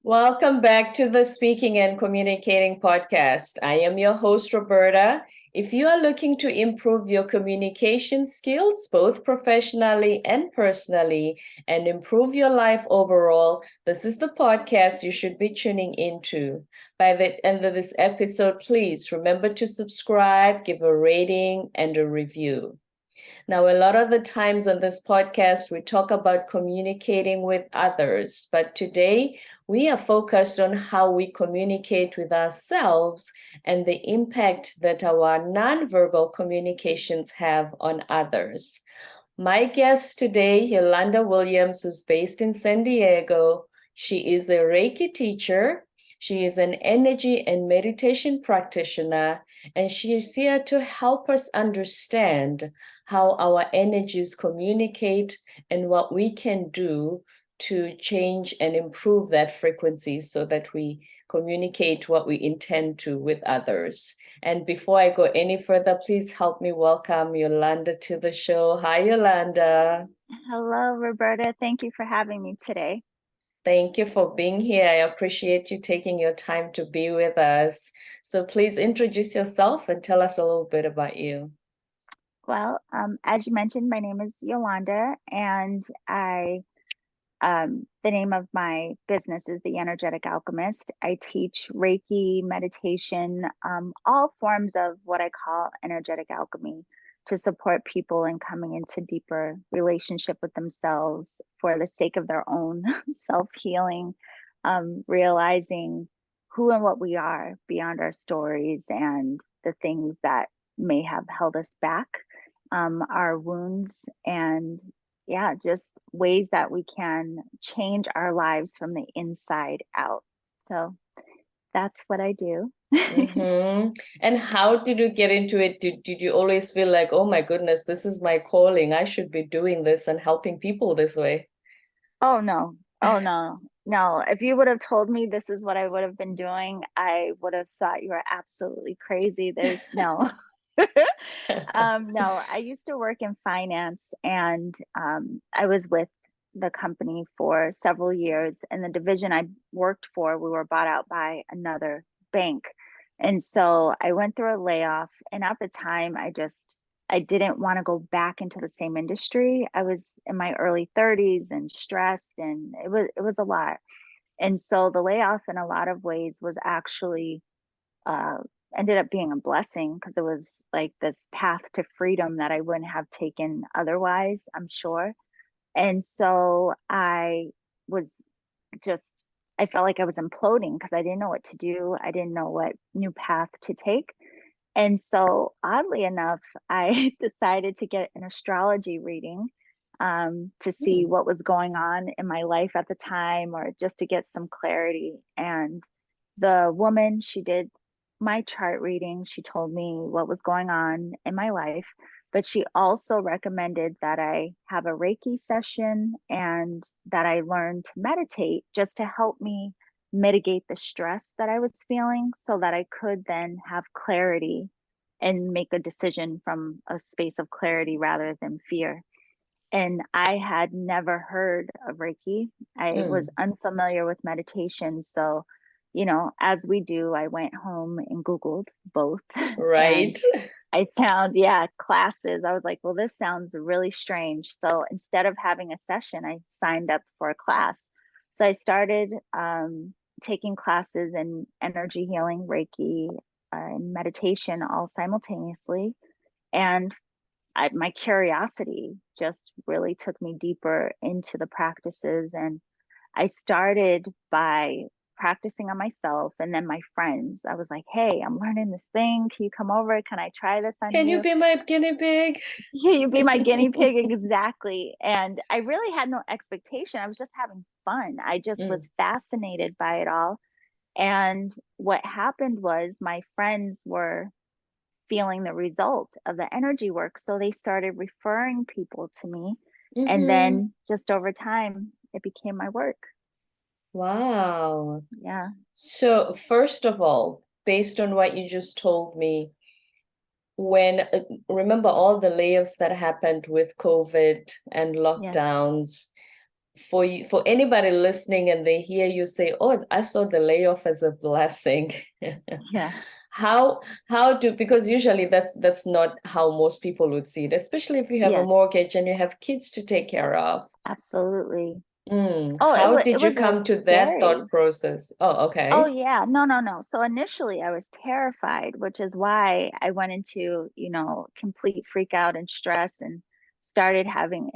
Welcome back to the Speaking and Communicating podcast. I am your host, Roberta. If you are looking to improve your communication skills, both professionally and personally, and improve your life overall, this is the podcast you should be tuning into. By the end of this episode, please remember to subscribe, give a rating, and a review. Now, a lot of the times on this podcast, we talk about communicating with others, but today we are focused on how we communicate with ourselves and the impact that our nonverbal communications have on others. My guest today, Yolanda Williams, is based in San Diego. She is a Reiki teacher. She is an energy and meditation practitioner, and she is here to help us understand how our energies communicate and what we can do to change and improve that frequency so that we communicate what we intend to with others. And before I go any further, please help me welcome Yolanda to the show. Hi, Yolanda. Hello, Roberta. Thank you for having me today. Thank you for being here. I appreciate you taking your time to be with us. So please introduce yourself and tell us a little bit about you. Well, as you mentioned, my name is Yolanda, and the name of my business is the Energetic Alchemist. I teach Reiki, meditation, all forms of what I call energetic alchemy to support people in coming into deeper relationship with themselves for the sake of their own self-healing, realizing who and what we are beyond our stories and the things that may have held us back, our wounds, and yeah, just ways that we can change our lives from the inside out. So that's what I do. Mm-hmm. And how did you get into it? Did you always feel like, oh my goodness, this is my calling. I should be doing this and helping people this way? Oh no. Oh no. No. If you would have told me this is what I would have been doing, I would have thought you were absolutely crazy. There's no. No, I used to work in finance and I was with the company for several years. And the division I worked for, we were bought out by another bank. And so I went through a layoff. And at the time, I didn't want to go back into the same industry. I was in my early 30s and stressed, and it was a lot. And so the layoff in a lot of ways was actually uh, ended up being a blessing because it was like this path to freedom that I wouldn't have taken otherwise, I'm sure. And so was just, I felt like I was imploding because I didn't know what to do. I didn't know what new path to take. And so, oddly enough, I decided to get an astrology reading to see Hmm. what was going on in my life at the time or just to get some clarity. And the woman, she did my chart reading. She told me what was going on in my life, but she also recommended that I have a Reiki session and that I learn to meditate just to help me mitigate the stress that I was feeling so that I could then have clarity and make a decision from a space of clarity rather than fear. And I had never heard of Reiki. I was Hmm. unfamiliar with meditation. So, as we do, I went home and Googled both and Right. I found, yeah, classes. I was like, well, this sounds really strange. So instead of having a session, I signed up for a class. So I started taking classes in energy healing, Reiki, and meditation all simultaneously. And my curiosity just really took me deeper into the practices. And I started by practicing on myself and then my friends. I was like, hey, I'm learning this thing. Can you come over? Can I try this on Can you you? be my guinea pig? Yeah, you be my guinea pig. Exactly. And I really had no expectation. I was just having fun. I just Mm. was fascinated by it all. And what happened was my friends were feeling the result of the energy work. So they started referring people to me. And Mm-hmm. then just over time, it became my work. Wow. Yeah. So, first of all, based on what you just told me, when remember all the layoffs that happened with COVID and Yes. lockdowns, for anybody listening and they hear you say, "Oh, I saw the layoff as a blessing." Yeah. How do, because usually that's not how most people would see it, especially if you have a Yes, mortgage and you have kids to take care of. absolutely. How It did you was a come to that scary. thought process? Oh, Oh okay. yeah, no, no, no. So initially I was terrified, which is why I went into, complete freak out and stress and started having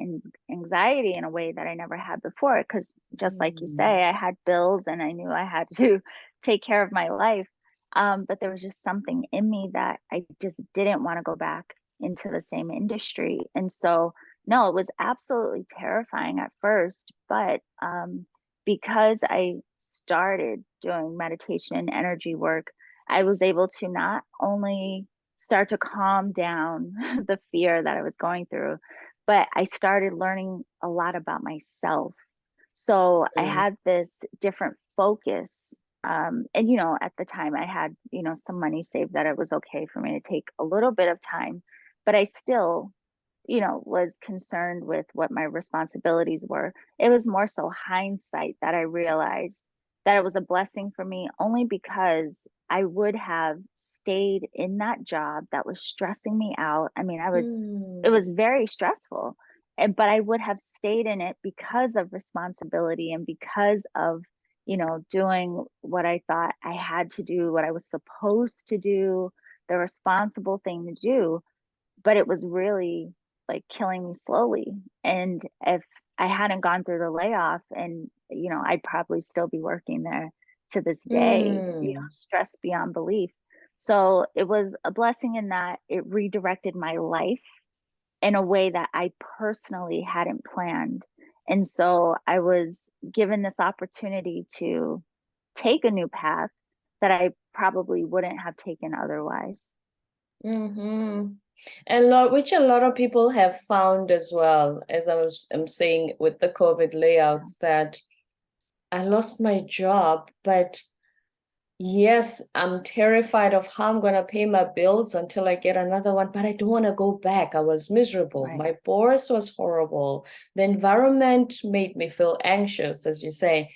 anxiety in a way that I never had before. Because just like you say, Mm. I had bills and I knew I had to take care of my life. But there was just something in me that I just didn't want to go back into the same industry. And so, no, it was absolutely terrifying at first, but because I started doing meditation and energy work, I was able to not only start to calm down the fear that I was going through, but I started learning a lot about myself. So I Mm. had this different focus. And, at the time I had, some money saved that it was okay for me to take a little bit of time, but I still was concerned with what my responsibilities were. It was more so hindsight that I realized that it was a blessing for me only because I would have stayed in that job that was stressing me out. I mean, it Mm. was very stressful, but I would have stayed in it because of responsibility and because of, doing what I thought I had to do, what I was supposed to do, the responsible thing to do, but it was really like killing me slowly. And if I hadn't gone through the layoff, and I'd probably still be working there to this day, Mm. stressed beyond belief. So it was a blessing in that it redirected my life in a way that I personally hadn't planned. And so I was given this opportunity to take a new path that I probably wouldn't have taken otherwise. Mm-hmm. And which a lot of people have found as well, as I'm saying with the COVID Yeah. layouts, that I lost my job, but yes, I'm terrified of how I'm gonna pay my bills until I get another one, but I don't want to go back. I was miserable. Right. My boss was horrible. The environment made me feel anxious, as you say.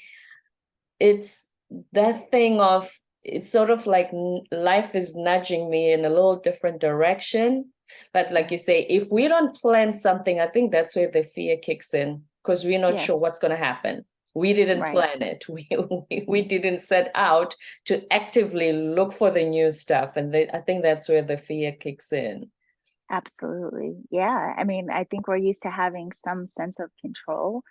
It's that thing of, it's sort of like life is nudging me in a little different direction. But like Yeah. you say, if we don't plan something, I think that's where the fear kicks in because we're not Yes. sure what's going to happen. We didn't Right. plan it. We didn't set out to actively look for the new stuff. And I think that's where the fear kicks in. Absolutely. Yeah. I mean, I think we're used to having some sense of control.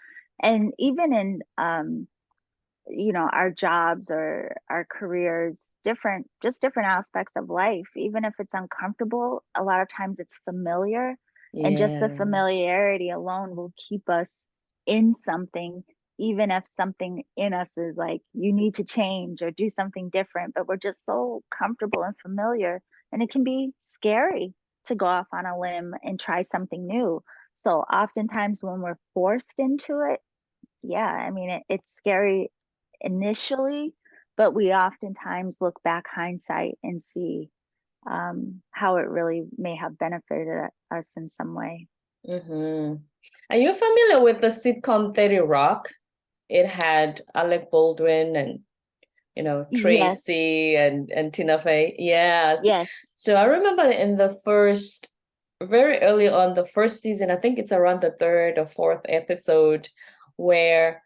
And even in our jobs or our careers, different aspects of life, even if it's uncomfortable, a lot of times it's familiar. And just the Yes. familiarity alone will keep us in something, even if something in us is like, you need to change or do something different. But we're just so comfortable and familiar. And it can be scary to go off on a limb and try something new. So oftentimes when we're forced into it, yeah, I mean, it's scary initially, but we oftentimes look back hindsight and see how it really may have benefited us in some way. Mm-hmm. Are you familiar with the sitcom 30 Rock? It had Alec Baldwin and Yes, Tracy and Tina Fey. Yes. yes. So I remember in the first, very early on, the first season, I think it's around the third or fourth episode, where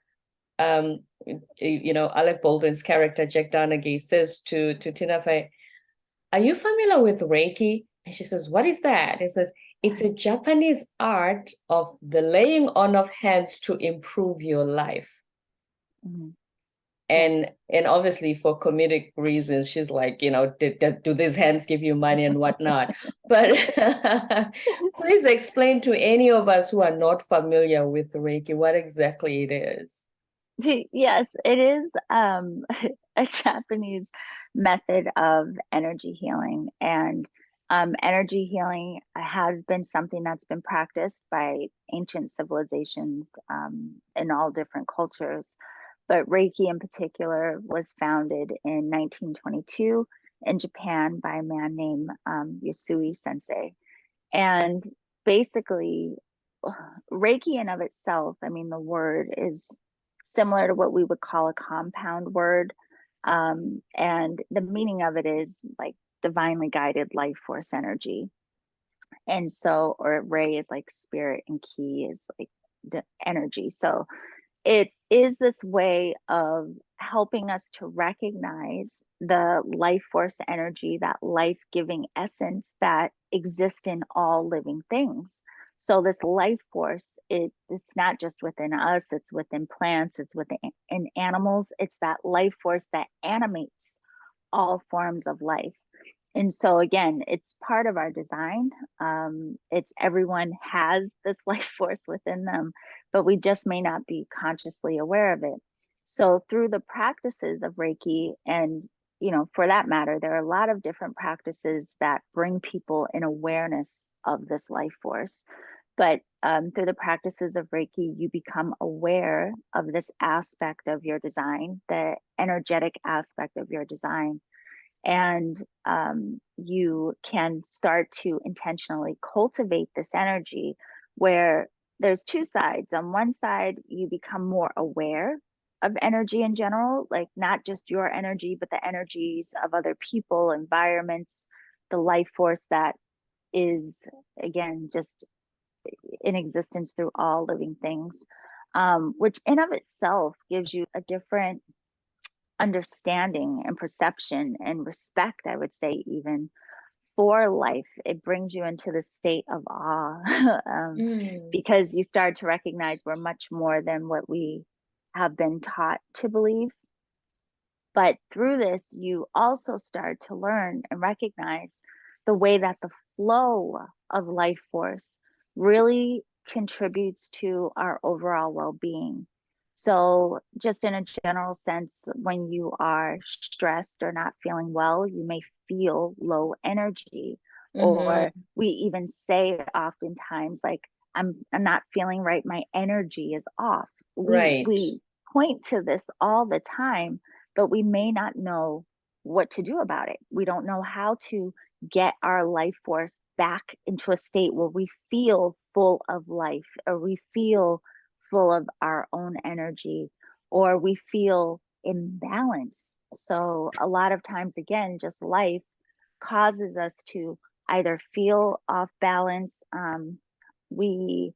Alec Baldwin's character Jack Donaghy says to Tina Fey, "Are you familiar with Reiki?" And she says, "What is that?" He says, "It's a Japanese art of the laying on of hands to improve your life." Mhm. Yes. And obviously for comedic reasons, she's like, do these hands give you money and whatnot? But please explain to any of us who are not familiar with Reiki what exactly it is. Yes, it is a Japanese method of energy healing. And energy healing has been something that's been practiced by ancient civilizations in all different cultures. But Reiki in particular was founded in 1922 in Japan by a man named Yusui Sensei. And basically, Reiki in of itself, I mean, the word is similar to what we would call a compound word. And the meaning of it is like divinely guided life force energy. And so, or Ray is like spirit and Ki is like the energy. So it is this way of helping us to recognize the life force energy, that life-giving essence that exists in all living things. So this life force, it's not just within us, it's within plants, it's within in animals. It's that life force that animates all forms of life. And so again, it's part of our design. It's everyone has this life force within them, but we just may not be consciously aware of it. So through the practices of Reiki, and for that matter, there are a lot of different practices that bring people in awareness of this life force. But through the practices of Reiki, you become aware of this aspect of your design, the energetic aspect of your design, and you can start to intentionally cultivate this energy where there's two sides. On one side, you become more aware of energy in general, like not just your energy, but the energies of other people, environments, the life force that is, again, just in existence through all living things, which in of itself gives you a different understanding and perception and respect, I would say, even for life. It brings you into the state of awe because you start to recognize we're much more than what we have been taught to believe. But through this, you also start to learn and recognize the way that the flow of life force really contributes to our overall well-being. So just in a general sense, when you are stressed or not feeling well, you may feel low energy. Or we even say oftentimes, like, I'm not feeling right, my energy is off. Right. We point to this all the time, but we may not know what to do about it. We don't know how to get our life force back into a state where we feel full of life, or we feel full of our own energy, or we feel imbalanced. So a lot of times, again, just life causes us to either feel off balance. We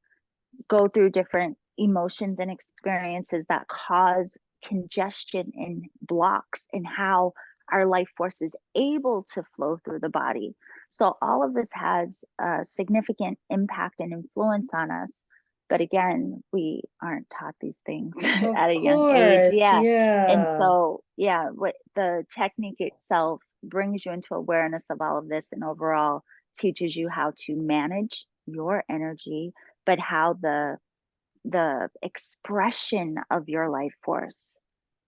go through different emotions and experiences that cause congestion and blocks in how our life force is able to flow through the body. So all of this has a significant impact and influence on us. But again, we aren't taught these things Of at a young age. course, Yeah. And yeah. so, yeah, what the technique itself brings you into awareness of all of this, and overall teaches you how to manage your energy, but how the expression of your life force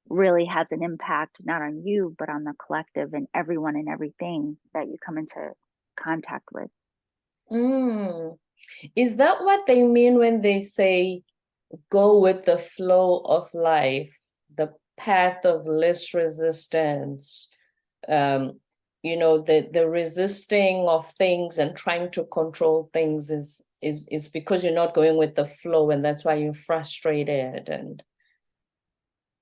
really has an impact not on you, but on the collective and everyone and everything that you come into contact with. Mm. Is that what they mean when they say go with the flow of life, the path of least resistance? The resisting of things and trying to control things is because you're not going with the flow, and that's why you're frustrated. And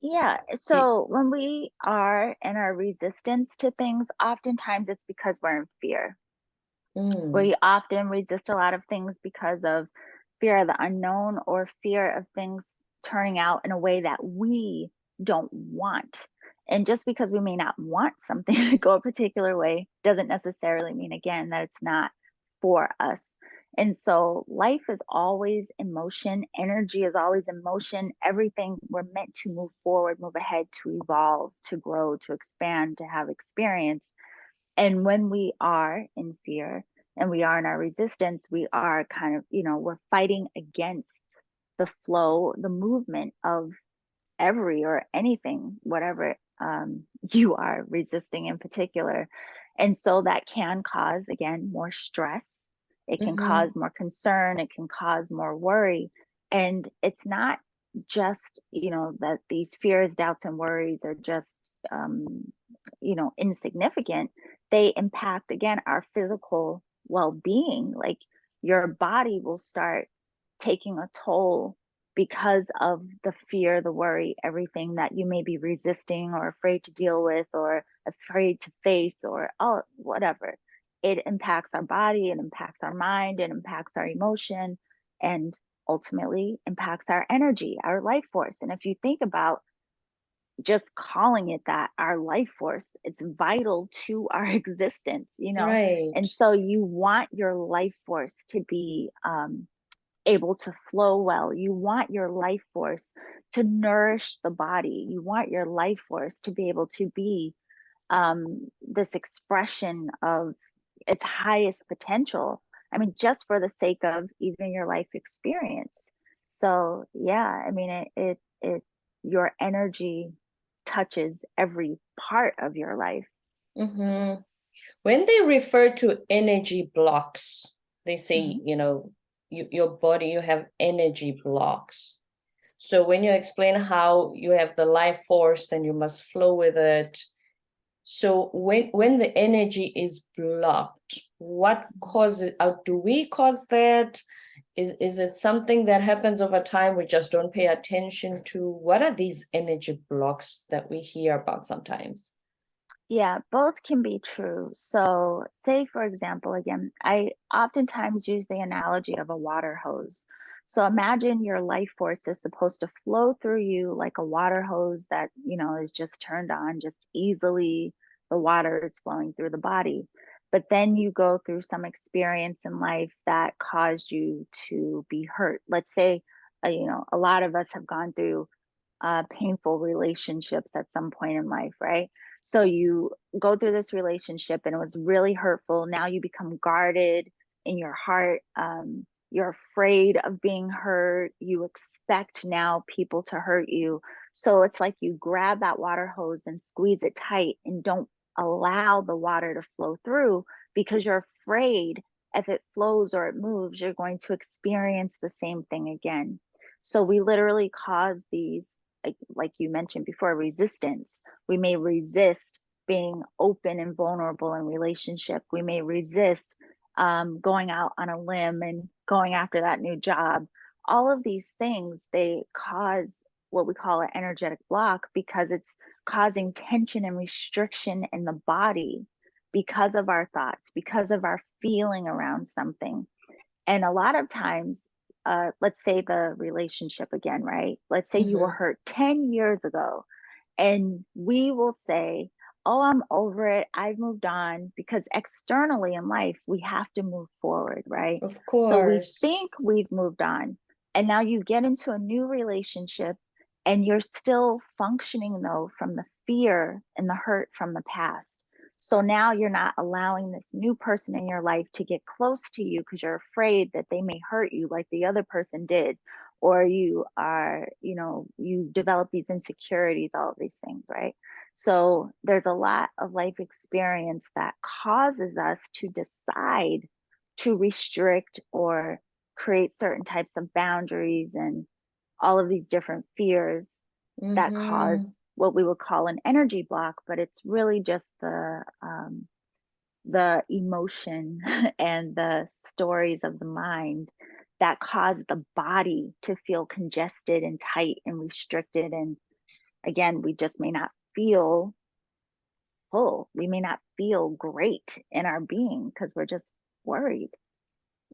Yeah. So when we are in our resistance to things, oftentimes it's because we're in fear. We often resist a lot of things because of fear of the unknown, or fear of things turning out in a way that we don't want. And just because we may not want something to go a particular way doesn't necessarily mean, again, that it's not for us. And so life is always in motion, energy is always in motion. Everything, we're meant to move forward, move ahead, to evolve, to grow, to expand, to have experience. And when we are in fear and we are in our resistance, we are kind of, we're fighting against the flow, the movement of every or anything, whatever you are resisting in particular. And so that can cause, again, more stress. It can cause more concern. It can cause more worry. And it's not just, that these fears, doubts, and worries are just, insignificant. They impact, again, our physical well-being. Like your body will start taking a toll because of the fear, the worry, everything that you may be resisting or afraid to deal with or afraid to face or whatever. It impacts our body, it impacts our mind, it impacts our emotion, and ultimately impacts our energy, our life force. And if you think about just calling it that, our life force, it's vital to our existence, you know? Right. And so you want your life force to be able to flow well. You want your life force to nourish the body. You want your life force to be able to be this expression of its highest potential. I mean, just for the sake of even your life experience. So yeah, I mean, your energy touches every part of your life. Mm-hmm. When they refer to energy blocks, they say, Mhm. your body, you have energy blocks. So when you explain how you have the life force and you must flow with it, so when the energy is blocked, what causes, do we cause that? Is it something that happens over time we just don't pay attention to? What are these energy blocks that we hear about sometimes? Yeah, both can be true. So, say for example, again, I oftentimes use the analogy of a water hose. So, imagine your life force is supposed to flow through you like a water hose that, is just turned on, just easily the water is flowing through the body. But then you go through some experience in life that caused you to be hurt. Let's say, a lot of us have gone through painful relationships at some point in life, right? So you go through this relationship and it was really hurtful. Now you become guarded in your heart. You're afraid of being hurt. You expect now people to hurt you. So it's like you grab that water hose and squeeze it tight and don't allow the water to flow through because you're afraid if it flows or it moves, you're going to experience the same thing again. So we literally cause these, like you mentioned before, resistance. We may resist being open and vulnerable in relationship. We may resist going out on a limb and going after that new job. All of these things, they cause what we call an energetic block because it's causing tension and restriction in the body because of our thoughts, because of our feeling around something. And a lot of times, let's say the relationship again, right? Let's say you were Mm-hmm. hurt 10 years ago, and we will say, oh, I'm over it. I've moved on because externally in life, we have to move forward, right? Of So we course. think we've moved on. And now you get into a new relationship and you're still functioning though from the fear and the hurt from the past. So now you're not allowing this new person in your life to get close to you because you're afraid that they may hurt you like the other person did. Or you are, you develop these insecurities, all of these things, right? So there's a lot of life experience that causes us to decide to restrict or create certain types of boundaries and all of these different fears that Mm-hmm. cause what we would call an energy block, but it's really just the emotion and the stories of the mind that cause the body to feel congested and tight and restricted. And again, we just may not feel full. We may not feel great in our being because we're just worried.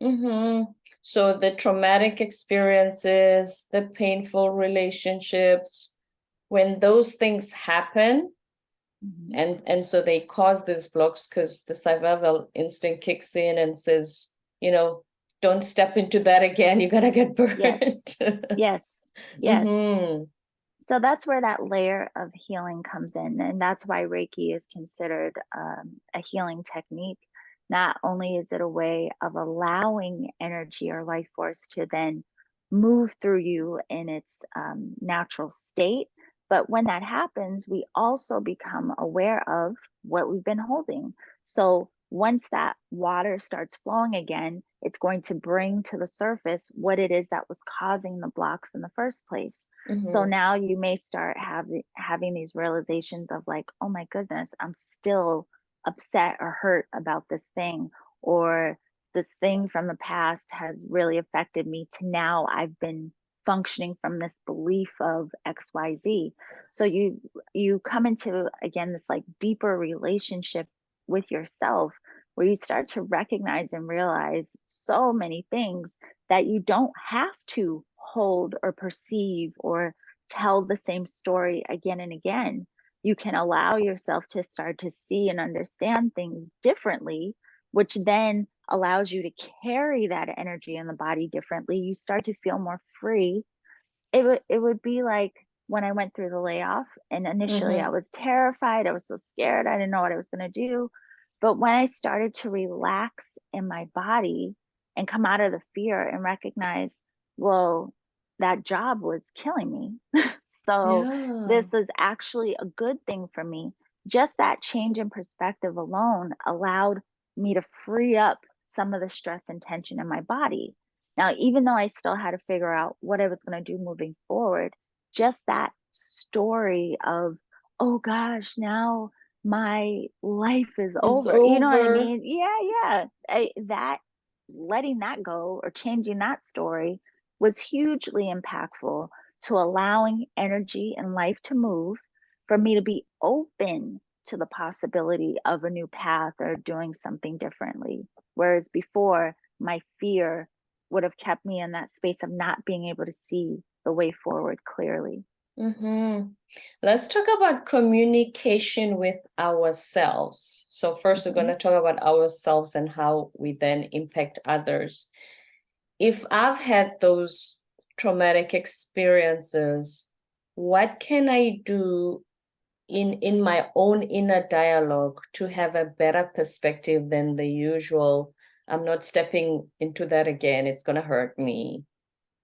Mm-hmm. So the traumatic experiences, the painful relationships, when those things happen, Mhm. and so they cause these blocks because the survival instinct kicks in and says, don't step into that again, you're gonna get Yes, burned. yes, yes. Mm-hmm. So that's where that layer of healing comes in. And that's why Reiki is considered a healing technique. Not only is it a way of allowing energy or life force to then move through you in its natural state, but when that happens, we also become aware of what we've been holding. So once that water starts flowing again, it's going to bring to the surface what it is that was causing the blocks in the first place. So Mm-hmm. now you may start having these realizations of like, oh my goodness, I'm still upset or hurt about this thing, or this thing from the past has really affected me, to now I've been functioning from this belief of XYZ. So you come into, again, this like deeper relationship with yourself, where you start to recognize and realize so many things that you don't have to hold or perceive or tell the same story again and again. You can allow yourself to start to see and understand things differently, which then allows you to carry that energy in the body differently. You start to feel more free. It would be like when I went through the layoff, and initially I was terrified. I was so scared. I didn't know what I was going to do. But when I started to relax in my body and come out of the fear and recognize, well, that job was killing me. So Yeah. this is actually a good thing for me. Just that change in perspective alone allowed me to free up some of the stress and tension in my body. Now, even though I still had to figure out what I was going to do moving forward, just that story of, oh gosh, now my life is It's over. You know what I over. mean? Yeah. That letting that go or changing that story was hugely impactful to allowing energy and life to move, for me to be open to the possibility of a new path or doing something differently. Whereas before, my fear would have kept me in that space of not being able to see the way forward clearly. Let's talk about communication with ourselves. So first, we're going to talk about ourselves and how we then impact others. If I've had those traumatic experiences, what can I do in my own inner dialogue to have a better perspective than the usual? I'm not stepping into that again. It's going to hurt me.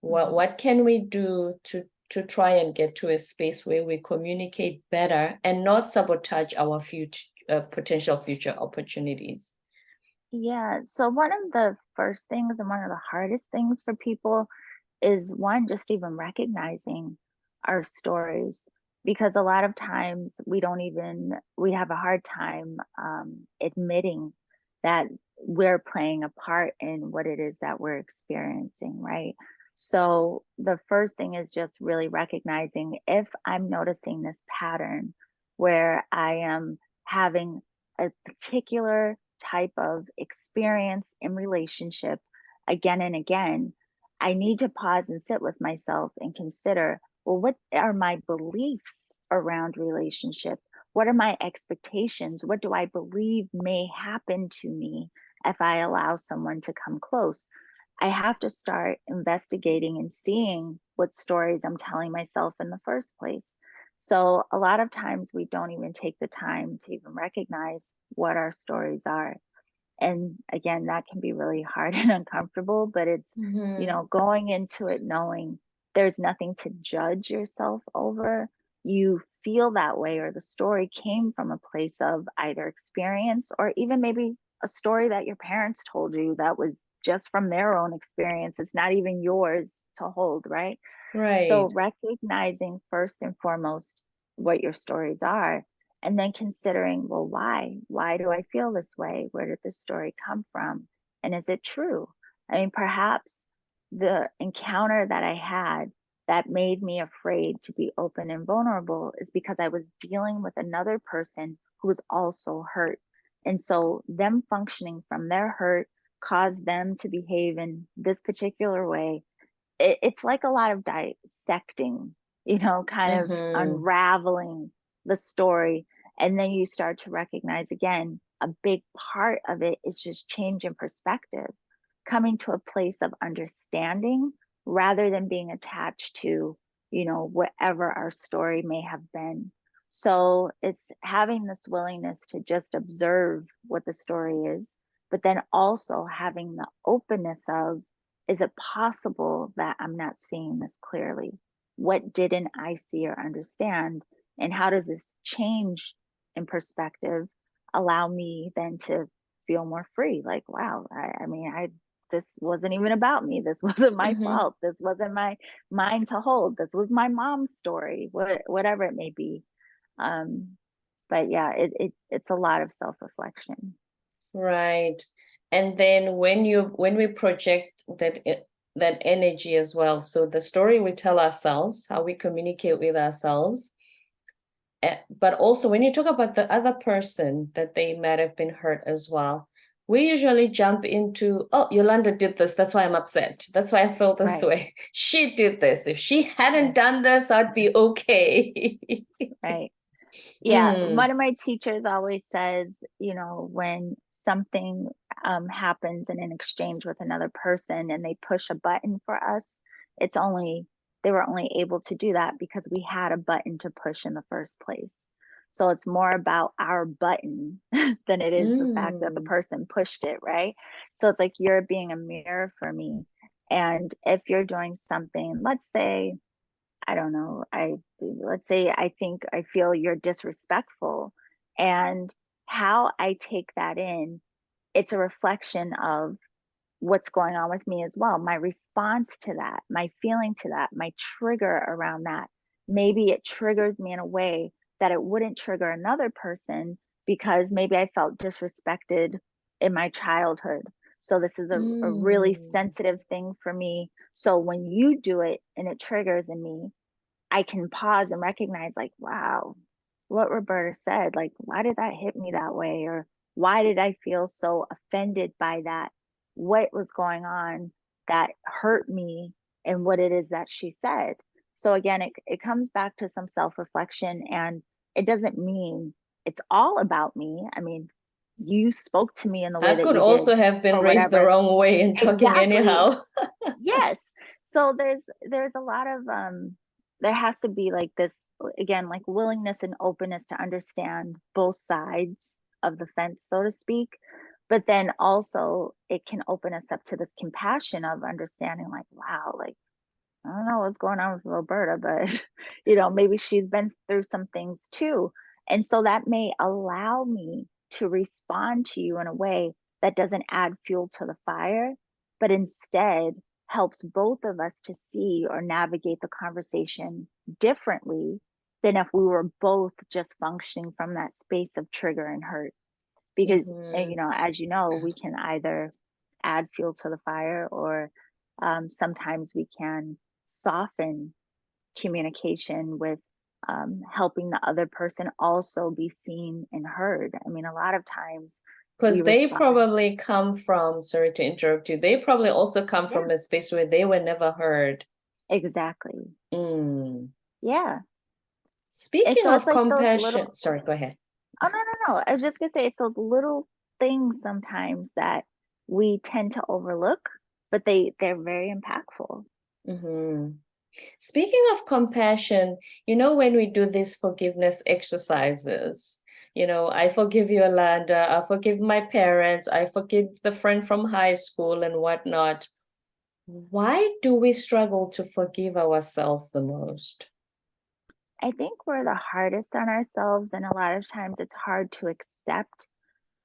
What can we do to try and get to a space where we communicate better and not sabotage our future potential future opportunities? Yeah. So one of the first things and one of the hardest things for people is, one, just even recognizing our stories, because a lot of times we have a hard time admitting that we're playing a part in what it is that we're experiencing, right? So the first thing is just really recognizing, if I'm noticing this pattern where I am having a particular type of experience in relationship again and again, I need to pause and sit with myself and consider, well, what are my beliefs around relationship? What are my expectations? What do I believe may happen to me if I allow someone to come close? I have to start investigating and seeing what stories I'm telling myself in the first place. So a lot of times we don't even take the time to even recognize what our stories are. And again, that can be really hard and uncomfortable, but it's, going into it knowing there's nothing to judge yourself over. You feel that way, or the story came from a place of either experience, or even maybe a story that your parents told you that was just from their own experience. It's not even yours to hold, right? So Right. recognizing first and foremost what your stories are, and then considering, well, why? Why do I feel this way? Where did this story come from? And is it true? I mean, perhaps the encounter that I had that made me afraid to be open and vulnerable is because I was dealing with another person who was also hurt. And so them functioning from their hurt caused them to behave in this particular way. It's like a lot of dissecting, kind of unraveling the story. And then you start to recognize, again, a big part of it is just change in perspective, coming to a place of understanding rather than being attached to, whatever our story may have been. So it's having this willingness to just observe what the story is, but then also having the openness of, is it possible that I'm not seeing this clearly? What didn't I see or understand? And how does this change in perspective allow me then to feel more free? Like, wow, this wasn't even about me. This wasn't my fault. This wasn't my mine to hold. This was my mom's story, whatever it may be. But yeah, it's a lot of self-reflection. Right. And then when we project that energy as well, so the story we tell ourselves, how we communicate with ourselves, but also when you talk about the other person that they might have been hurt as well, we usually jump into, oh, Yolanda did this, that's why I'm upset. That's why I feel this Right. way. She did this. If she hadn't Right. done this, I'd be okay. Right. Yeah. Mm, One of my teachers always says, you know, when something happens in an exchange with another person and they push a button for us, it's only, they were only able to do that because we had a button to push in the first place. So it's more about our button than it is the fact that the mm. person pushed it, right? So it's like you're being a mirror for me. And if you're doing something, let's say, I don't know, let's say I think I feel you're disrespectful, and how I take that in, it's a reflection of what's going on with me as well. My response to that, my feeling to that, my trigger around that. Maybe it triggers me in a way that it wouldn't trigger another person because maybe I felt disrespected in my childhood. So this is a really Mm. sensitive thing for me. So when you do it and it triggers in me, I can pause and recognize, like, wow, what Roberta said, like, why did that hit me that way? Or why did I feel so offended by that? What was going on that hurt me and what it is that she said? So again, it comes back to some self-reflection, and it doesn't mean it's all about me. I mean, you spoke to me in the way I that could you did also have been for raised the whatever. wrong way and talking Exactly. anyhow. Yes. So there's a lot of there has to be like this, again, like willingness and openness to understand both sides of the fence, so to speak. But then also it can open us up to this compassion of understanding, like, wow, like, I don't know what's going on with Roberta, but you know, maybe she's been through some things too. And so that may allow me to respond to you in a way that doesn't add fuel to the fire, but instead helps both of us to see or navigate the conversation differently than if we were both just functioning from that space of trigger and hurt. Because, you Mhm. know, as you know, we can either add fuel to the fire, or sometimes we can soften communication with helping the other person also be seen and heard. I mean, a lot of times we Because they respond. probably come from, sorry to interrupt you, they probably also come Yeah, from a space where they were never heard. exactly. Mm. Yeah. And Speaking so it's of like those little, compassion, sorry, go ahead. oh, no. I was just going to say, it's those little things sometimes that we tend to overlook, but they're very impactful. Hmm. Speaking of compassion, when we do these forgiveness exercises, I forgive you, Yolanda, I forgive my parents, I forgive the friend from high school and whatnot. Why do we struggle to forgive ourselves the most? I think we're the hardest on ourselves, and a lot of times it's hard to accept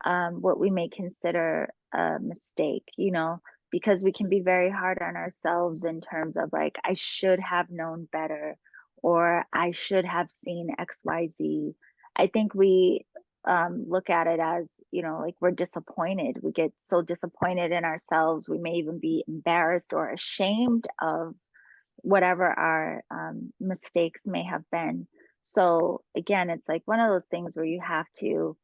what we may consider a mistake, you know, because we can be very hard on ourselves in terms of like, I should have known better, or I should have seen XYZ. I think we look at it as, you know, like we're disappointed. We get so disappointed in ourselves. We may even be embarrassed or ashamed of whatever our mistakes may have been. So again, it's like one of those things where you have to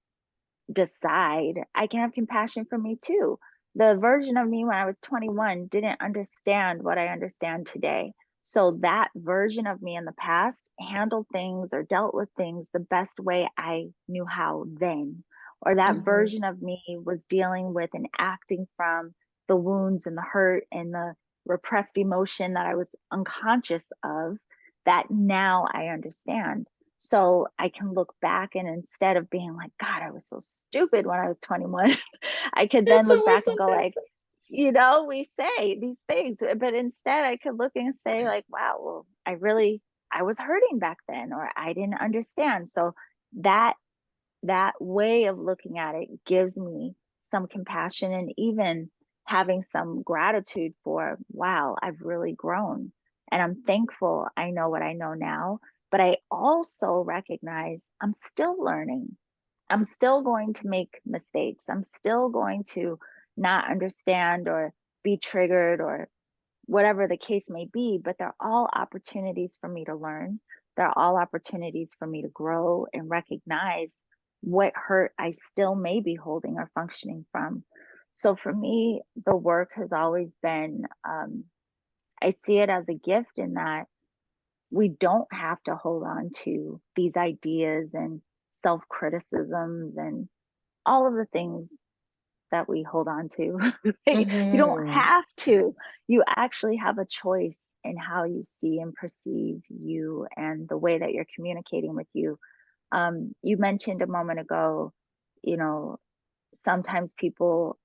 decide, I can have compassion for me too. The version of me when I was 21 didn't understand what I understand today. So that version of me in the past handled things or dealt with things the best way I knew how then. Or that Hmm. version of me was dealing with and acting from the wounds and the hurt and the repressed emotion that I was unconscious of, that now I understand. So I can look back, and instead of being like, God, I was so stupid when I was 21, I could then That's look always back and go something. like, you know, we say these things, but instead I could look and say like, wow, well, I was hurting back then, or I didn't understand. So that that way of looking at it gives me some compassion, and even having some gratitude for, wow, I've really grown, and I'm thankful I know what I know now. But I also recognize I'm still learning. I'm still going to make mistakes. I'm still going to not understand or be triggered or whatever the case may be, but they're all opportunities for me to learn. They're all opportunities for me to grow and recognize what hurt I still may be holding or functioning from. So for me, the work has always been, I see it as a gift in that we don't have to hold on to these ideas and self criticisms and all of the things that we hold on to. You don't Mm-hmm. have to. You actually have a choice in how you see and perceive you and the way that you're communicating with you. You mentioned a moment ago, you know, sometimes people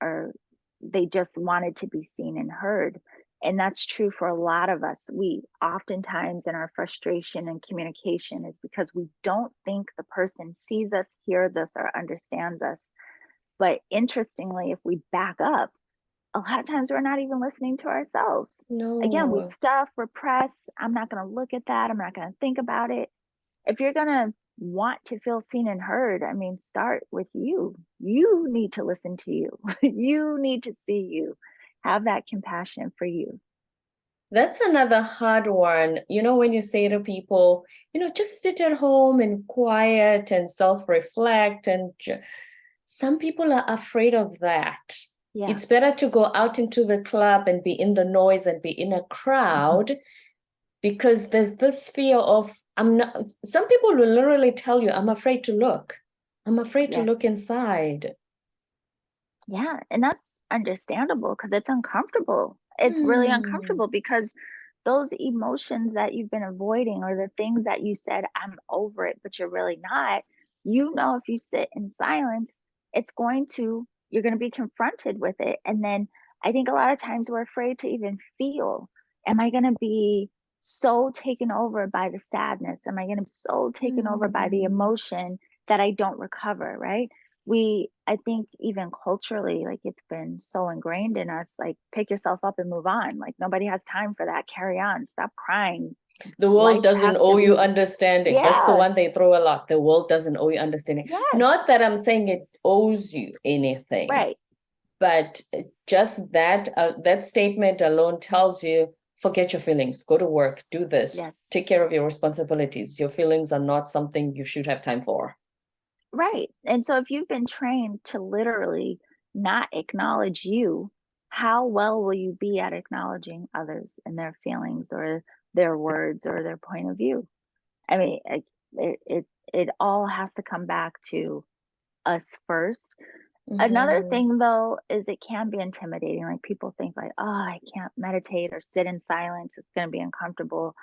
they just wanted to be seen and heard. And that's true for a lot of us. We oftentimes in our frustration and communication is because we don't think the person sees us, hears us, or understands us. But interestingly, if we back up, a lot of times we're not even listening to ourselves. Again, we No. stuff, repress. I'm not going to look at that. I'm not going to think about it. If you're going to want to feel seen and heard, I mean, start with you. You need to listen to you. You need to see you. Have that compassion for you. That's another hard one. When you say to people, just sit at home and quiet and self-reflect, and some people are afraid of that. Yeah. It's better to go out into the club and be in the noise and be in a crowd because there's this fear of, some people will literally tell you, I'm afraid to look. I'm afraid to Yes. look inside. Yeah. And that's understandable because it's uncomfortable. It's really uncomfortable because those emotions that you've been avoiding or the things that you said, I'm over it, but you're really not, if you sit in silence, you're going to be confronted with it. And then I think a lot of times we're afraid to even feel, am I going to be so taken over by the sadness? Am I going to be so taken over by the emotion that I don't recover? Right. I think even culturally, like it's been so ingrained in us, like pick yourself up and move on. Like nobody has time for that. Carry on, stop crying. The world Life doesn't has owe to you be, understanding. That's the yeah, one they throw a lot. The world doesn't owe you understanding. yes, Not that I'm saying it owes you anything, right, but just that statement alone tells you, forget your feelings, go to work, do this, yes, take care of your responsibilities. Your feelings are not something you should have time for. right. And so if you've been trained to literally not acknowledge you, how well will you be at acknowledging others and their feelings or their words or their point of view? I mean, it all has to come back to us first. Another thing though is it can be intimidating. Like people think like, oh, I can't meditate or sit in silence. It's going to be uncomfortable.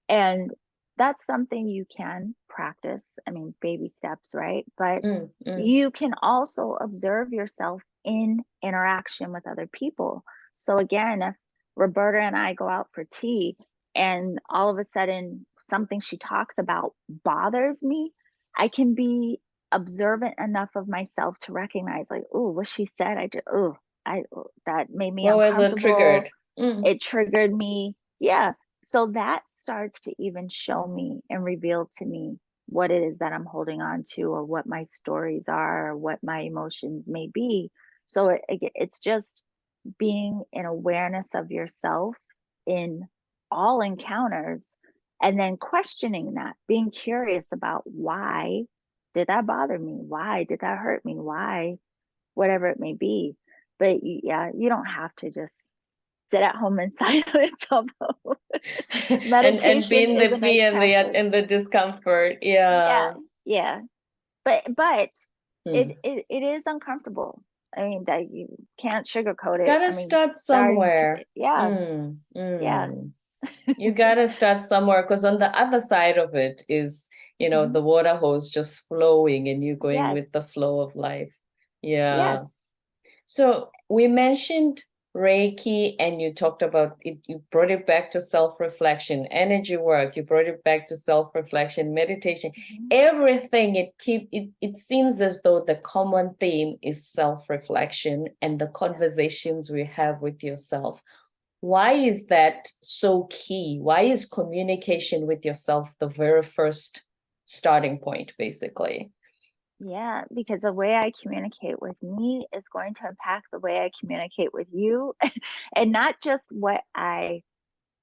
And that's something you can practice. I mean, baby steps, right? But you can also observe yourself in interaction with other people. So again, if Roberta and I go out for tea and all of a sudden something she talks about bothers me, I can be observant enough of myself to recognize like, oh, what she said, that made me What was it uncomfortable. triggered? It triggered me. Yeah. So that starts to even show me and reveal to me what it is that I'm holding on to or what my stories are or what my emotions may be. So it's just being in awareness of yourself in all encounters and then questioning that, being curious about why did that bother me? Why did that hurt me? Why, whatever it may be. But yeah, you don't have to just sit at home in silence. Although and be meditation in is the a nice fear and practice. the discomfort. Yeah, Yeah. yeah. But it is uncomfortable. I mean, that you can't sugarcoat it. Gotta I mean, start starting to, somewhere. yeah, yeah. You gotta start somewhere because on the other side of it is, Mhm. the water hose just flowing and you going Yes, with the flow of life. Yeah. yes. So we mentioned Reiki and you talked about it, you brought it back to self-reflection, energy work, you brought it back to self-reflection, meditation, Mhm. everything it seems as though the common theme is self-reflection and the conversations we have with yourself. Why is that so key? Why is communication with yourself the very first starting point, basically? Yeah, because the way I communicate with me is going to impact the way I communicate with you, and not just what I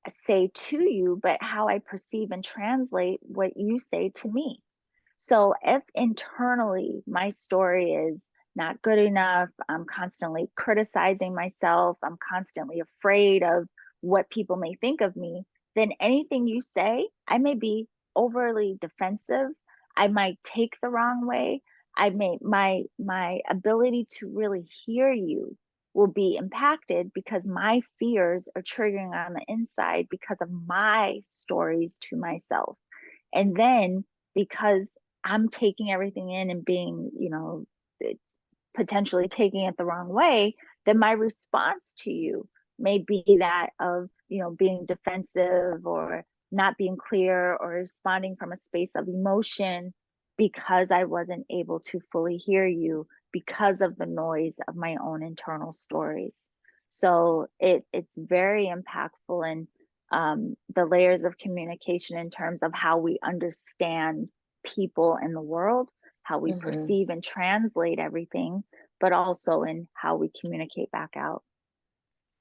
say to you, but how I perceive and translate what you say to me. So if internally my story is not good enough, I'm constantly criticizing myself, I'm constantly afraid of what people may think of me, then anything you say, I may be overly defensive. I might take the wrong way. I may my ability to really hear you will be impacted because my fears are triggering on the inside because of my stories to myself. And then because I'm taking everything in and being, potentially taking it the wrong way, then my response to you may be that of, being defensive or not being clear or responding from a space of emotion because I wasn't able to fully hear you because of the noise of my own internal stories. So it's very impactful in the layers of communication in terms of how we understand people in the world, how we Mm-hmm. perceive and translate everything, but also in how we communicate back out.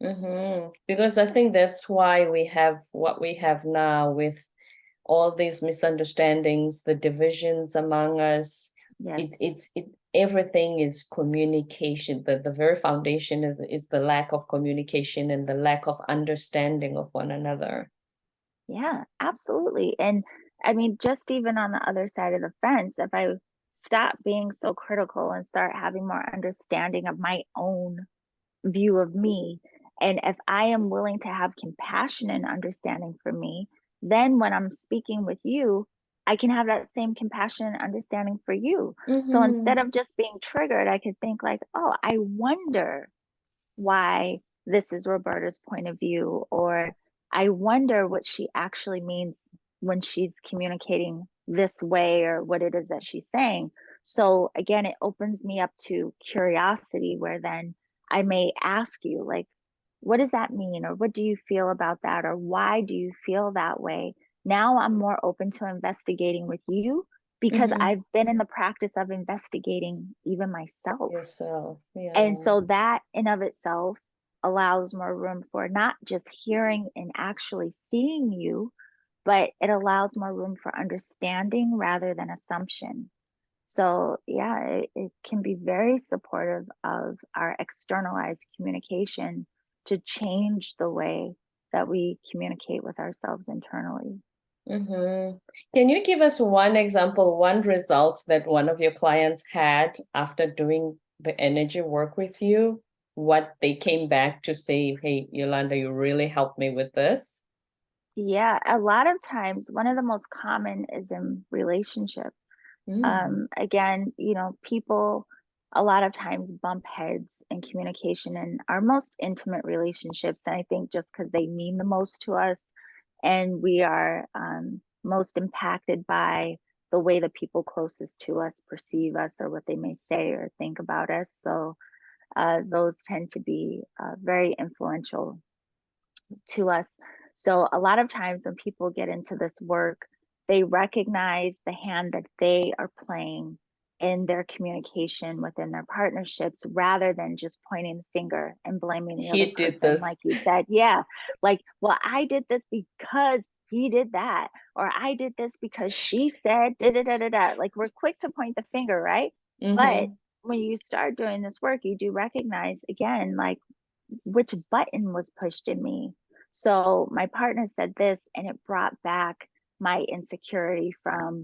Mm-hmm. Because I think that's why we have what we have now with all these misunderstandings, the divisions among us. Yes. Everything is communication. The very foundation is the lack of communication and the lack of understanding of one another. Yeah, absolutely. And I mean, just even on the other side of the fence, if I stop being so critical and start having more understanding of my own view of me, and if I am willing to have compassion and understanding for me, then when I'm speaking with you, I can have that same compassion and understanding for you. So instead Mm-hmm. of just being triggered, I could think like, oh, I wonder why this is Roberta's point of view, or I wonder what she actually means when she's communicating this way or what it is that she's saying. So again, it opens me up to curiosity where then I may ask you, like, what does that mean? Or what do you feel about that? Or why do you feel that way? Now I'm more open to investigating with you because Mm-hmm. I've been in the practice of investigating even myself. Yourself. And Yeah. so that in of itself allows more room for not just hearing and actually seeing you, but it allows more room for understanding rather than assumption. So, yeah, it can be very supportive of our externalized communication to change the way that we communicate with ourselves internally. Mm-hmm. Can you give us one example, one result that one of your clients had after doing the energy work with you? What they came back to say, hey, Yolanda, you really helped me with this? Yeah, a lot of times, one of the most common is in relationships. Mm. Again, people a lot of times bump heads in communication in our most intimate relationships. And I think just because they mean the most to us and we are most impacted by the way the people closest to us perceive us or what they may say or think about us. So those tend to be very influential to us. So a lot of times when people get into this work, they recognize the hand that they are playing in their communication within their partnerships rather than just pointing the finger and blaming the other He did person. Like this. you said, yeah, like, well, I did this because he did that, or I did this because she said da da da da da. Like we're quick to point the finger, right? But Mm-hmm. when you start doing this work, you do recognize again, like which button was pushed in me. So my partner said this, and it brought back my insecurity from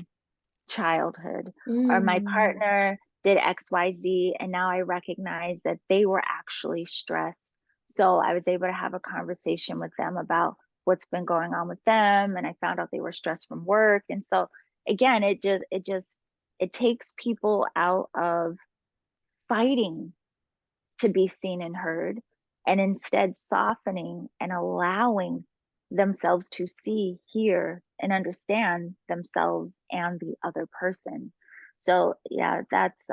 childhood. Or my Mm. partner did XYZ, and now I recognize that they were actually stressed. So I was able to have a conversation with them about what's been going on with them, and I found out they were stressed from work. And so again, it takes people out of fighting to be seen and heard, and instead softening and allowing themselves to see, hear, and understand themselves and the other person. So, yeah, that's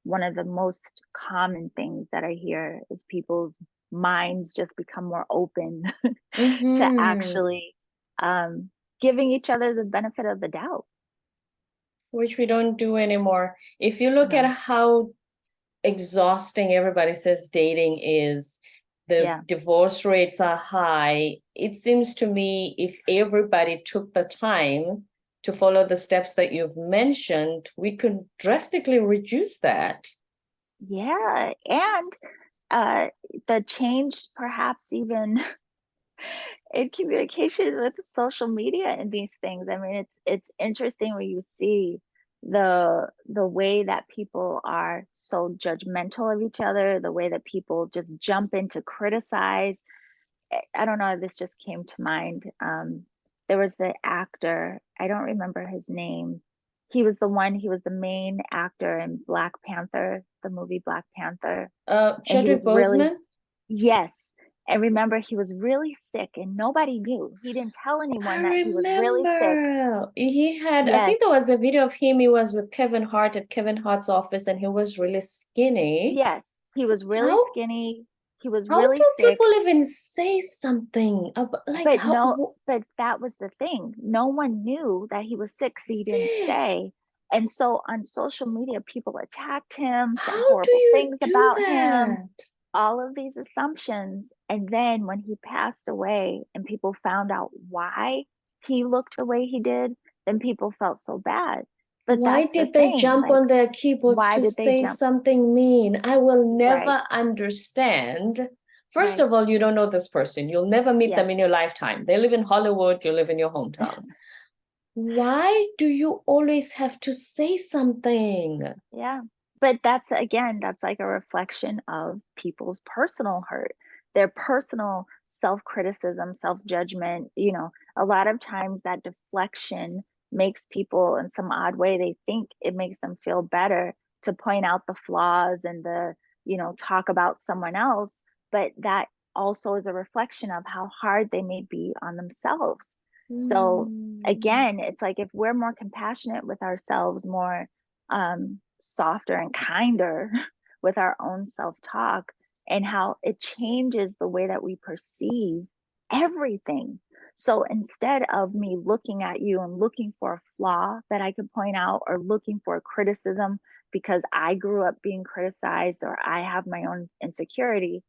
one of the most common things that I hear is people's minds just become more open to Mm-hmm. actually um, giving each other the benefit of the doubt. which we don't do anymore. If you look at No. how exhausting everybody says dating is, the Yeah. divorce rates are high. It seems to me if everybody took the time to follow the steps that you've mentioned, we could drastically reduce that. Yeah. And the change perhaps even in communication with social media and these things. I mean, it's interesting when you see the way that people are so judgmental of each other, the way that people just jump in to criticize. I don't know, this just came to mind. There was the actor, I don't remember his name. He was the main actor in Black Panther, the movie Black Panther. And he Chadwick was really, Boseman? yes. And remember, he was really sick and nobody knew. He didn't tell I anyone that he was really sick. remember he had, I think Yes, there was a video of him. He was with Kevin Hart at Kevin Hart's office and he was really skinny. yes. He was really How skinny. He was how really do sick. people even say something about like But how no, but that was the thing. No one knew that he was sick, so he didn't sick? say. And so on social media, people attacked him, said How do horrible you things do about him, that? all of these assumptions. And then when he passed away and people found out why he looked the way he did, then people felt so bad. But Why that's the did they thing. jump Like, on their keyboards why to did they say jump? something mean? I will Right, never understand. First right. of all, you don't know this person. You'll never meet them Yes. in your lifetime. They live in Hollywood, you live in your hometown. Why do you always have to say something? Yeah. But that's again, that's like a reflection of people's personal hurt, their personal self-criticism, self-judgment. A lot of times that deflection makes people in some odd way, they think it makes them feel better to point out the flaws and talk about someone else. But that also is a reflection of how hard they may be on themselves. So Hmm. again, it's like if we're more compassionate with ourselves, more softer and kinder with our own self-talk, and how it changes the way that we perceive everything. So instead of me looking at you and looking for a flaw that I could point out, or looking for a criticism because I grew up being criticized or I have my own insecurity,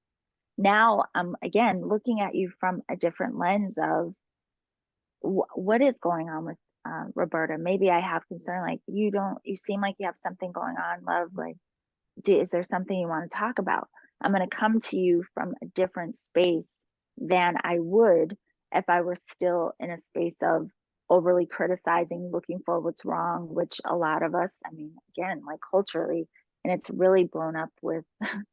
now I'm again looking at you from a different lens of what is going on with Roberta. Maybe I have concern, like, you seem like you have something going on, love. Like, is there something you want to talk about? I'm going to come to you from a different space than I would if I were still in a space of overly criticizing, looking for what's wrong, which a lot of us, I mean, again, like culturally, and it's really blown up with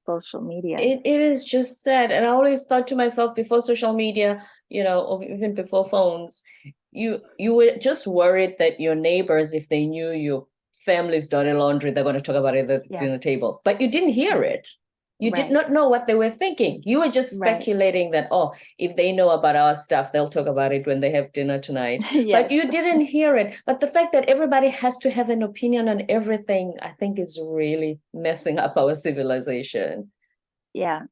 social media. It is just sad. And I always thought to myself before social media, or even before phones, you were just worried that your neighbors, if they knew your family's dirty laundry, they're going to talk about it at the Yeah, dinner table. But you didn't hear it. You did right, not know what they were thinking. You were just right. speculating that, oh, if they know about our stuff, they'll talk about it when they have dinner tonight. But Yes. you didn't hear it. But the fact that everybody has to have an opinion on everything, I think is really messing up our civilization. Yeah.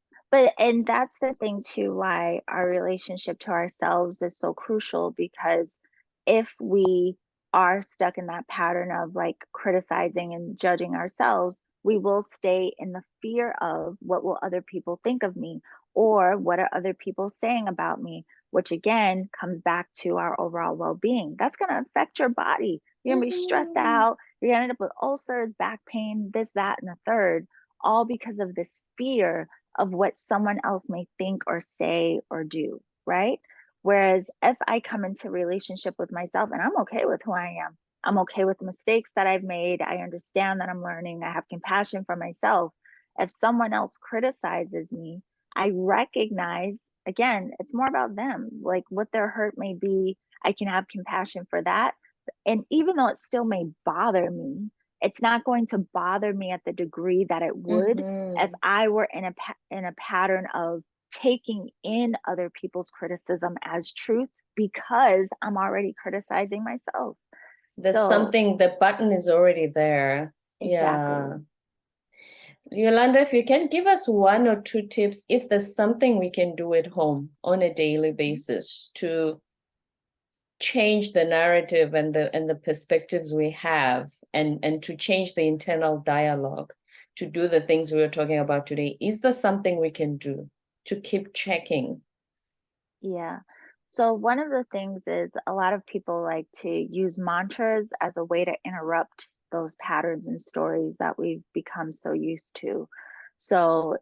And that's the thing too, why our relationship to ourselves is so crucial, because if we are stuck in that pattern of like criticizing and judging ourselves, we will stay in the fear of what will other people think of me, or what are other people saying about me, which again comes back to our overall well-being. That's going to affect your body. You're going to be stressed Mhm. out. You're going to end up with ulcers, back pain, this, that, and the third, all because of this fear of what someone else may think or say or do, right? Whereas if I come into relationship with myself and I'm okay with who I am, I'm okay with the mistakes that I've made, I understand that I'm learning, I have compassion for myself. If someone else criticizes me, I recognize, again, it's more about them, like what their hurt may be. I can have compassion for that. And even though it still may bother me, it's not going to bother me at the degree that it would if Mhm. I were in a pattern of taking in other people's criticism as truth, because I'm already criticizing myself. There's So something, the button is already there. Yeah. exactly. Yolanda, if you can give us one or two tips, if there's something we can do at home on a daily basis change the narrative and the perspectives we have, and to change the internal dialogue, to do the things we were talking about today? Is there something we can do to keep checking? Yeah. So one of the things is a lot of people like to use mantras as a way to interrupt those patterns and stories that we've become so used to. So,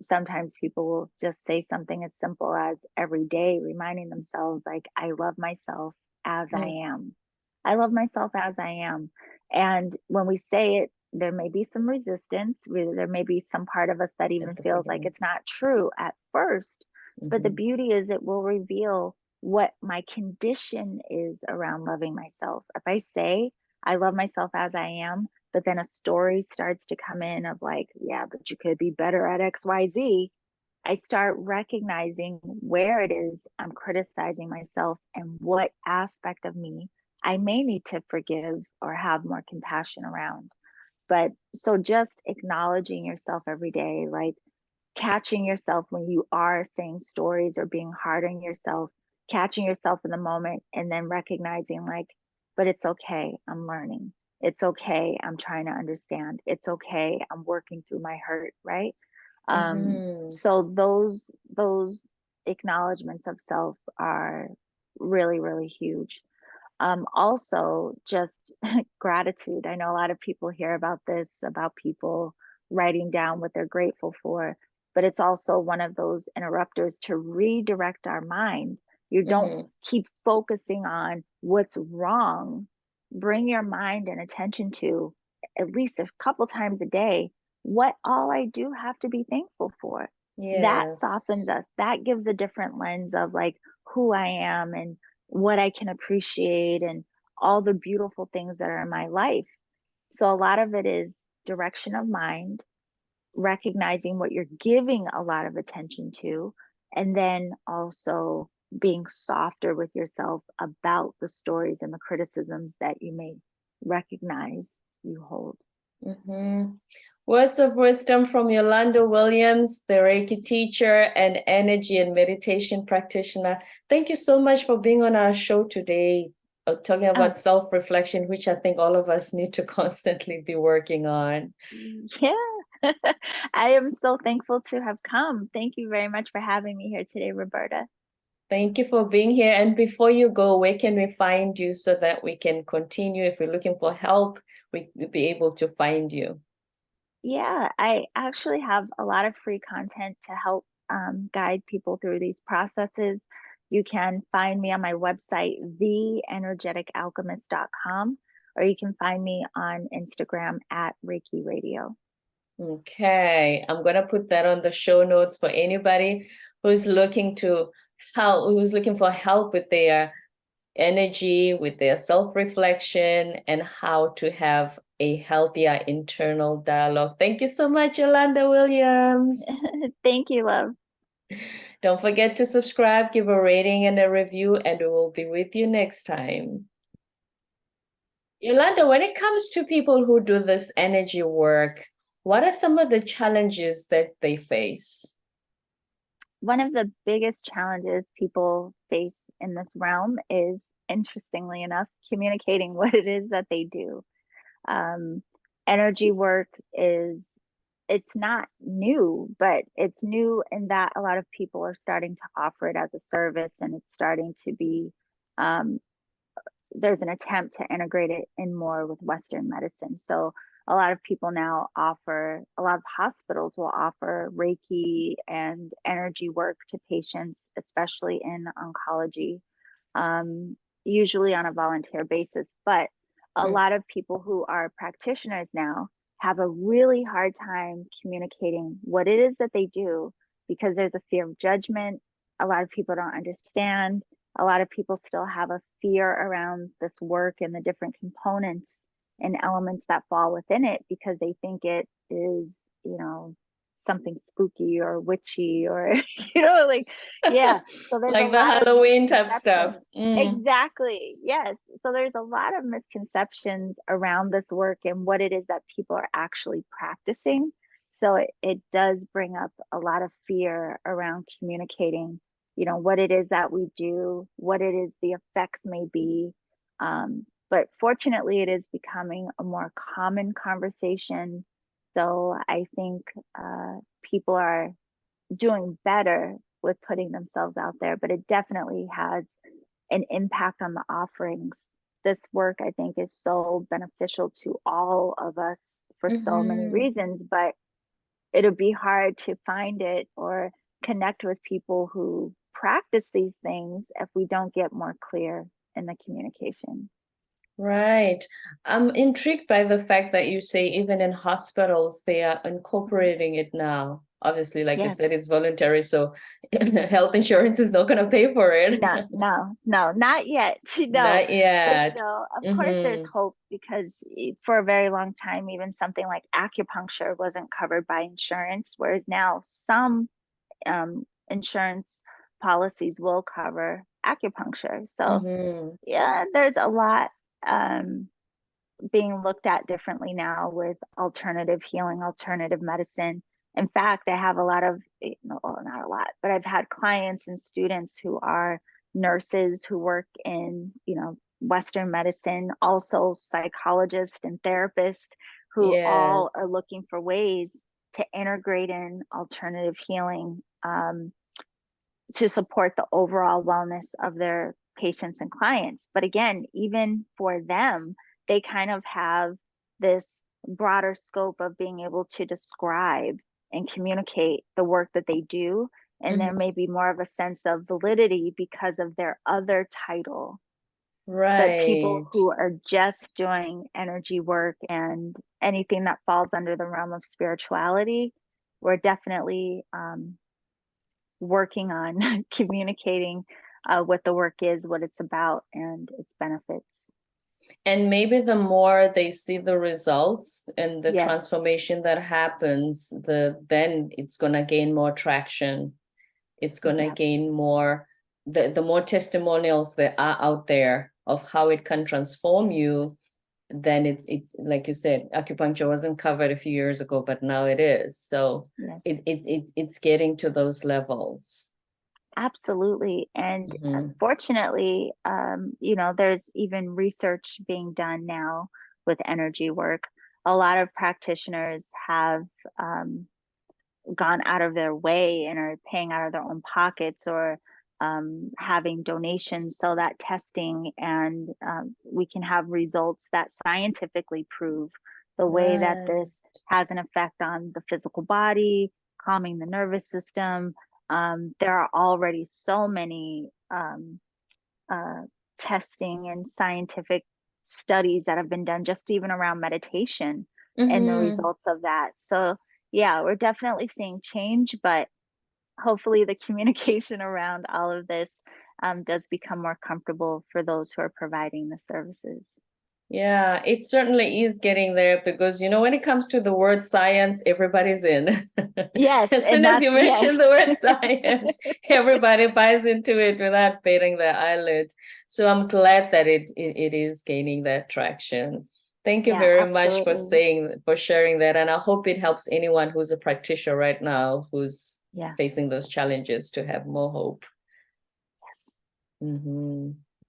sometimes people will just say something as simple as every day, reminding themselves, like, I love myself as I Mm, am. I love myself as I am. And when we say it, there may be some resistance. There may be some part of us that at even the feels like beginning. it's not true at first. But the Mhm. beauty is it will reveal what my condition is around loving myself. If I say I love myself as I am, but then a story starts to come in of like, yeah, but you could be better at XYZ, I start recognizing where it is I'm criticizing myself and what aspect of me I may need to forgive or have more compassion around. But so just acknowledging yourself every day, like catching yourself when you are saying stories or being hard on yourself, catching yourself in the moment and then recognizing, like, but it's okay, I'm learning. It's okay, I'm trying to understand. It's okay, I'm working through my hurt, right? Um, Mhm. so those acknowledgments of self are really, really huge. Also, just gratitude. I know a lot of people hear about this, about people writing down what they're grateful for, but it's also one of those interrupters to redirect our mind. You don't Mhm. keep focusing on what's wrong. Bring your mind and attention to at least a couple times a day what all I do have to be thankful for. That softens Yes. us. That gives a different lens of like who I am and what I can appreciate and all the beautiful things that are in my life. So a lot of it is direction of mind, recognizing what you're giving a lot of attention to, and then also being softer with yourself about the stories and the criticisms that you may recognize you hold. Mhm. Words of wisdom from Yolanda Williams, the Reiki teacher and energy and meditation practitioner. Thank you so much for being on our show today, talking Oh, about self-reflection, which I think all of us need to constantly be working on. yeah. I am so thankful to have come. Thank you very much for having me here today, Roberta. Thank you for being here. And before you go, where can we find you so that we can continue? If we're looking for help, we'll be able to find you. Yeah, I actually have a lot of free content to help guide people through these processes. You can find me on my website, theenergeticalchemist.com, or you can find me on Instagram at Reiki Radio. Okay, I'm gonna put that on the show notes for anybody who's looking to help, who's looking for help with their energy, with their self-reflection, and how to have a healthier internal dialogue. Thank you so much, Yolanda Williams. Thank you, love. Don't forget to subscribe, give a rating and a review, and we will be with you next time. Yolanda, when it comes to people who do this energy work, what are some of the challenges that they face? One of the biggest challenges people face in this realm is, interestingly enough, communicating what it is that they do. Um, Energy work is, it's not new, but it's new in that a lot of people are starting to offer it as a service, and it's starting to be um, there's an attempt to integrate it in more with Western medicine. So a lot of people now offer, a lot of hospitals will offer Reiki and energy work to patients, especially in oncology, usually on a volunteer basis. But a Mm, lot of people who are practitioners now have a really hard time communicating what it is that they do because there's a fear of judgment. A lot of people don't understand. A lot of people still have a fear around this work and the different components and elements that fall within it because they think it is, you know, something spooky or witchy or, like, yeah. So there's a like the lot of Halloween type stuff. misconceptions. Mm. Exactly. Yes. So there's a lot of misconceptions around this work and what it is that people are actually practicing. So it does bring up a lot of fear around communicating what it is that we do, what it is the effects may be. But fortunately, it is becoming a more common conversation. So I think people are doing better with putting themselves out there, but it definitely has an impact on the offerings. This work, I think, is so beneficial to all of us for so many reasons, but it'll be hard to find it or connect with people who practice these things if we don't get more clear in the communication. Right. I'm intrigued by the fact that you say even in hospitals, they are incorporating it now. Obviously, like you Yes. said, it's voluntary, so health insurance is not going to pay for it. No, not yet. No. Not But yet. of course there's hope, because for a very long time, even something like acupuncture wasn't covered by insurance, whereas now some insurance policies will cover acupuncture. So yeah, there's a lot being looked at differently now with alternative healing, alternative medicine. In fact, I have a lot of, well, not a lot, but I've had clients and students who are nurses who work in, Western medicine, also psychologists and therapists who all are Yes. looking for ways to integrate in alternative healing to support the overall wellness of their patients and clients. But again, even for them, they kind of have this broader scope of being able to describe and communicate the work that they do. And there may be more of a sense of validity because of their other title. But people Right. who are just doing energy work and anything that falls under the realm of spirituality, we're definitely working on communicating what the work is, what it's about, and its benefits. And maybe the more they see the results and the Yes. transformation that happens, then it's gonna gain more traction. It's gonna Yeah. gain more, the more testimonials there are out there of how it can transform you. Then it's like you said, acupuncture wasn't covered a few years ago, but now it is. So Yes. it's getting to those levels. Absolutely. And fortunately, there's even research being done now with energy work. A lot of practitioners have gone out of their way and are paying out of their own pockets or having donations so that testing and we can have results that scientifically prove the way that Right. this has an effect on the physical body, calming the nervous system. There are already so many testing and scientific studies that have been done just even around meditation and the results of that. So yeah, we're definitely seeing change, but hopefully the communication around all of this does become more comfortable for those who are providing the services. Yeah, it certainly is getting there because, when it comes to the word science, everybody's in. Yes, As soon and as you that's mention yes. the word science, everybody buys into it without batting their eyelids. So I'm glad that it is gaining that traction. Thank you Yeah, very much absolutely. for sharing that. And I hope it helps anyone who's a practitioner right now who's Yeah. facing those challenges to have more hope. Yes. Mm-hmm.